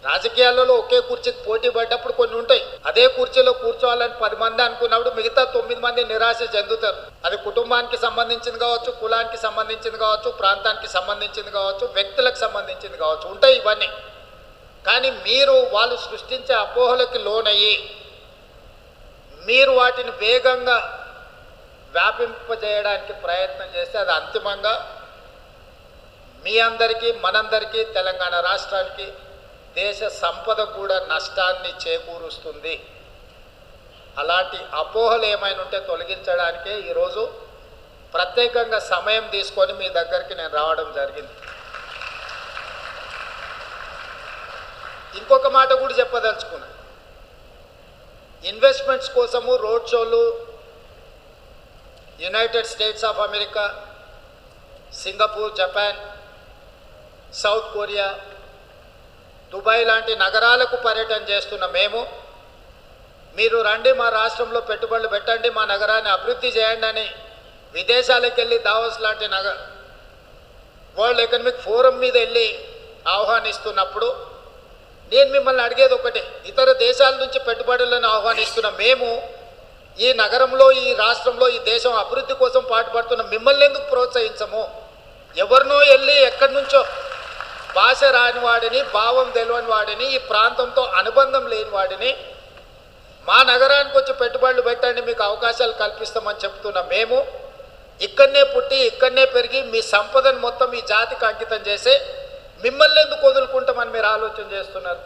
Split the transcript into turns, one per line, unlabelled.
రాజకీయాలలో ఒకే కుర్చీకి పోటీ పడ్డప్పుడు కొన్ని ఉంటాయి. అదే కుర్చీలో కూర్చోవాలని 10 మంది అనుకున్నప్పుడు మిగతా 9 మంది నిరాశ చెందుతారు. అది కుటుంబానికి సంబంధించింది కావచ్చు, కులానికి సంబంధించింది కావచ్చు, ప్రాంతానికి సంబంధించింది కావచ్చు, వ్యక్తులకు సంబంధించింది కావచ్చు, ఉంటాయి ఇవన్నీ. కానీ మీరు వాళ్ళు సృష్టించే అపోహలకి లోనయ్యి మీరు వాటిని వేగంగా వ్యాపింపజేయడానికి ప్రయత్నం చేస్తే అది అంతిమంగా మీ అందరికీ, మనందరికీ, తెలంగాణ రాష్ట్రానికి, దేశ సంపద కూడా నష్టాన్ని చేకూరుస్తుంది. అలాంటి అపోహలు ఏమైనా ఉంటే తొలగించడానికే ఈరోజు ప్రత్యేకంగా సమయం తీసుకొని మీ దగ్గరికి నేను రావడం జరిగింది. ఇంకొక మాట కూడా చెప్పదలుచుకున్నా. ఇన్వెస్ట్మెంట్స్ కోసము రోడ్ షోలు United states of America, Singapore, Japan, south Korea, Dubai లాంటి నగరాలకు పర్యటన చేస్తున్న మేము, మీరు రండి మా రాష్ట్రంలో పెట్టుబడులు పెట్టండి, మా నగరాన్ని అభివృద్ధి చేయండి అని విదేశాలకు వెళ్ళి దావోస్ లాంటి వరల్డ్ ఎకనామిక్ ఫోరం మీద వెళ్ళి ఆహ్వానిస్తున్నప్పుడు నేను మిమ్మల్ని అడిగేది ఒకటే. ఇతర దేశాల నుంచి పెట్టుబడులను ఆహ్వానిస్తున్న మేము ఈ నగరంలో, ఈ రాష్ట్రంలో, ఈ దేశం అభివృద్ధి కోసం పాటుపడుతున్న మిమ్మల్ని ఎందుకు ప్రోత్సహించము? ఎవరినో వెళ్ళి ఎక్కడి నుంచో భాష రాని వాడిని, భావం తెలియని వాడిని, ఈ ప్రాంతంతో అనుబంధం లేని వాడిని మా నగరానికి వచ్చి పెట్టుబడులు పెట్టండి, మీకు అవకాశాలు కల్పిస్తామని చెప్తున్న మేము ఇక్కడనే పుట్టి ఇక్కడనే పెరిగి మీ సంపదను మొత్తం ఈ జాతికి అంకితం చేసి మిమ్మల్ని ఎందుకు వదులుకుంటామని మీరు ఆలోచన చేస్తున్నారు?